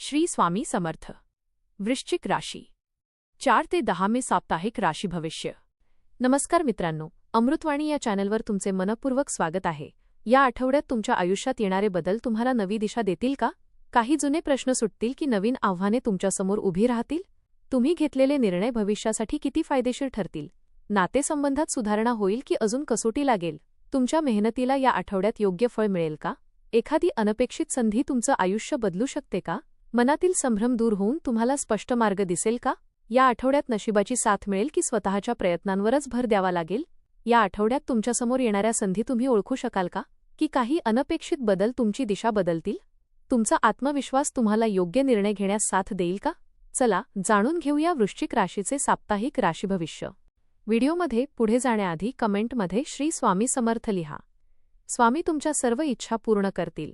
श्री स्वामी समर्थ. वृश्चिक राशी 4 ते 10 मे साप्ताहिक राशी भविष्य. नमस्कार मित्रांनो, अमृतवाणी या चॅनलवर तुमचे मनपूर्वक स्वागत आहे. या आठवड्यात तुमच्या आयुष्यात येणारे बदल तुम्हाला नवी दिशा देतील का? काही जुने प्रश्न सुटतील की नवीन आव्हाने तुमच्यासमोर उभी राहतील? तुम्ही घेतलेले निर्णय भविष्यासाठी किती फायदेशीर ठरतील? नातेसंबंधात सुधारणा होईल की अजून कसोटी लागेल? तुमच्या मेहनतीला या आठवड्यात योग्य फळ मिळेल का? एखादी अनपेक्षित संधी तुमचं आयुष्य बदलू शकते का? मनातील संभ्रम दूर होऊन तुम्हाला स्पष्ट मार्ग दिसेल का? या आठवड्यात नशिबाची साथ मिळेल की स्वतःच्या प्रयत्नांवरच भर द्यावा लागेल? या आठवड्यात तुमच्यासमोर येणाऱ्या संधी तुम्ही ओळखू शकाल का? की काही अनपेक्षित बदल तुमची दिशा बदलतील? तुमचा आत्मविश्वास तुम्हाला योग्य निर्णय घेण्यास साथ देईल का? चला जाणून घेऊया वृश्चिक राशीचे साप्ताहिक राशी भविष्य. व्हिडिओमध्ये पुढे जाण्याआधी कमेंटमध्ये श्री स्वामी समर्थ लिहा. स्वामी तुमच्या सर्व इच्छा पूर्ण करतील.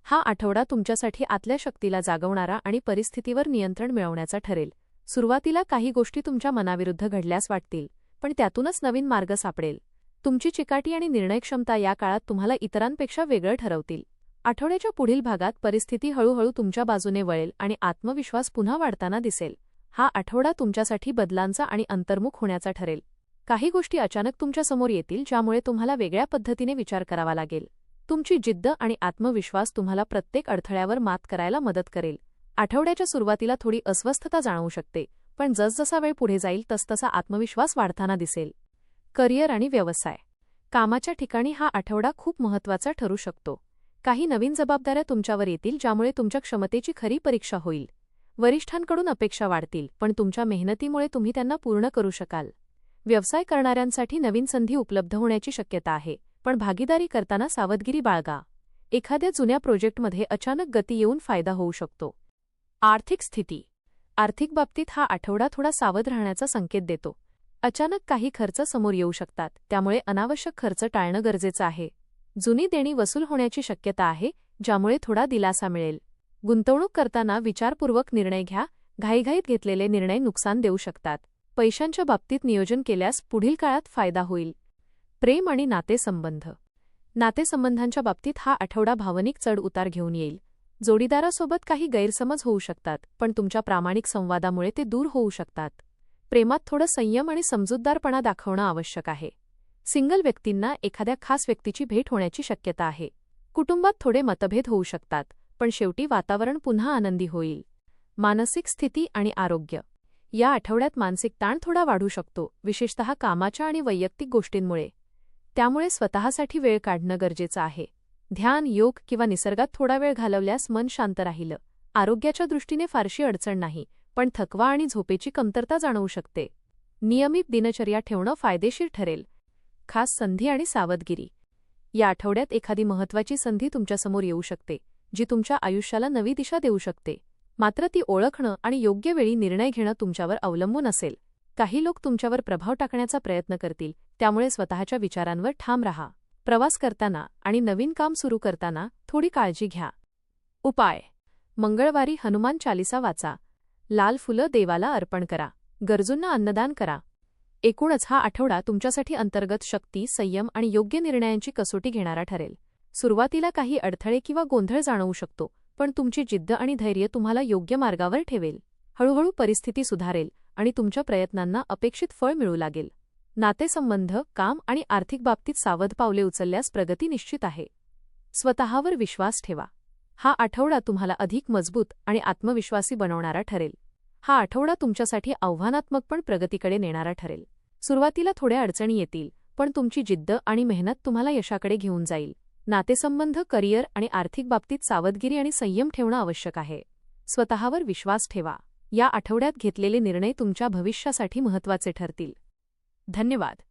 हा आठवडा तुमच्यासाठी आतल्या शक्तीला जागवणारा आणि परिस्थितीवर नियंत्रण मिळवण्याचा ठरेल. सुरुवातीला काही गोष्टी तुमच्या मनाविरुद्ध घडल्यास वाटतील, पण त्यातूनच नवीन मार्ग सापडेल. तुमची चिकाटी आणि निर्णयक्षमता या काळात तुम्हाला इतरांपेक्षा वेगळं ठरवतील. आठवड्याच्या पुढील भागात परिस्थिती हळूहळू तुमच्या बाजूने वळेल आणि आत्मविश्वास पुन्हा वाढताना दिसेल. हा आठवडा तुमच्यासाठी बदलांचा आणि अंतर्मुख होण्याचा ठरेल. काही गोष्टी अचानक तुमच्या समोर येतील ज्यामुळे तुम्हाला वेगळ्या पद्धतीने विचार करावा लागेल. तुमची जिद्द आणि आत्मविश्वास तुम्हाला प्रत्येक अडथळ्यावर मात करायला मदत करेल. आठवड्याच्या सुरुवातीला थोडी अस्वस्थता जाणवू शकते, पण जसजसा वेळ पुढे जाईल तसतसा आत्मविश्वास वाढताना दिसेल. करिअर आणि व्यवसाय. कामाच्या ठिकाणी हा आठवडा खूप महत्त्वाचा ठरू शकतो. काही नवीन जबाबदाऱ्या तुमच्यावर येतील ज्यामुळे तुमच्या क्षमतेची खरी परीक्षा होईल. वरिष्ठांकडून अपेक्षा वाढतील, पण तुमच्या मेहनतीमुळे तुम्ही त्यांना पूर्ण करू शकाल. व्यवसाय करणाऱ्यांसाठी नवीन संधी उपलब्ध होण्याची शक्यता आहे, पण भागीदारी करताना सावधगिरी बाळगा. एखाद्या जुन्या प्रोजेक्टमध्ये अचानक गती येऊन फायदा होऊ शकतो. आर्थिक स्थिती. आर्थिक बाबतीत हा आठवडा थोडा सावध राहण्याचा संकेत देतो. अचानक काही खर्च समोर येऊ शकतात, त्यामुळे अनावश्यक खर्च टाळणं गरजेचं आहे. जुनी देणी वसूल होण्याची शक्यता आहे, ज्यामुळे थोडा दिलासा मिळेल. गुंतवणूक करताना विचारपूर्वक निर्णय घ्या. घाईघाईत घेतलेले निर्णय नुकसान देऊ शकतात. पैशांच्या बाबतीत नियोजन केल्यास पुढील काळात फायदा होईल. प्रेम आणि नातेसंबंध. नातेसंबंधांच्या बाबतीत हा आठवडा भावनिक चढ-उतार घेऊन येईल. जोडीदारासोबत काही गैरसमज होऊ शकतात, पण तुमच्या प्रामाणिक संवादामुळे ते दूर होऊ शकतात. प्रेमात थोडं संयम आणि समजूतदारपणा दाखवणं आवश्यक आहे. सिंगल व्यक्तींना एखाद्या खास व्यक्तीची भेट होण्याची शक्यता आहे. कुटुंबात थोडे मतभेद होऊ शकतात, पण शेवटी वातावरण पुन्हा आनंदी होईल. मानसिक स्थिती आणि आरोग्य. या आठवड्यात मानसिक ताण थोडा वाढू शकतो, विशेषतः कामाच्या आणि वैयक्तिक गोष्टींमुळे. त्यामुळे स्वतःसाठी वेळ काढणं गरजेचं आहे. ध्यान, योग किंवा निसर्गात थोडा वेळ घालवल्यास मन शांत राहिलं. आरोग्याच्या दृष्टीने फारशी अडचण नाही, पण थकवा आणि झोपेची कमतरता जाणवू शकते. नियमित दिनचर्या ठेवणं फायदेशीर ठरेल. खास संधी आणि सावधगिरी. या आठवड्यात एखादी महत्त्वाची संधी तुमच्यासमोर येऊ शकते, जी तुमच्या आयुष्याला नवी दिशा देऊ शकते. मात्र ती ओळखणं आणि योग्य वेळी निर्णय घेणं तुमच्यावर अवलंबून असेल. काही लोक तुमच्यावर प्रभाव टाकण्याचा प्रयत्न करतील, त्यामुळे स्वतःच्या विचारांवर ठाम राहा. प्रवास करताना आणि नवीन काम सुरू करताना थोडी काळजी घ्या. उपाय. मंगळवारी हनुमान चालीसा वाचा. लाल फुलं देवाला अर्पण करा. गरजूंना अन्नदान करा. एकूणच हा आठवडा तुमच्यासाठी अंतर्गत शक्ती, संयम आणि योग्य निर्णयांची कसोटी घेणारा ठरेल. सुरुवातीला काही अडथळे किंवा गोंधळ जाणवू शकतो, पण तुमची जिद्द आणि धैर्य तुम्हाला योग्य मार्गावर ठेवेल. हळूहळू परिस्थिती सुधारेल आणि तुमच्या प्रयत्नांना अपेक्षित फळ मिळू लागेल. नातेसंबंध, काम आणि आर्थिक बाबतीत सावध पावले उचलल्यास प्रगती निश्चित आहे. स्वतःवर विश्वास ठेवा. हा आठवडा तुम्हाला अधिक मजबूत आणि आत्मविश्वासी बनवणारा ठरेल. हा आठवडा तुमच्यासाठी आव्हानात्मक पण प्रगतीकडे नेणारा ठरेल. सुरुवातीला थोड्या अडचणी येतील, पण तुमची जिद्द आणि मेहनत तुम्हाला यशाकडे घेऊन जाईल. नातेसंबंध, करिअर आणि आर्थिक बाबतीत सावधगिरी आणि संयम ठेवणं आवश्यक आहे. स्वतःवर विश्वास ठेवा. या आठवड्यात घेतलेले निर्णय तुमच्या भविष्यासाठी महत्त्वाचे ठरतील. धन्यवाद.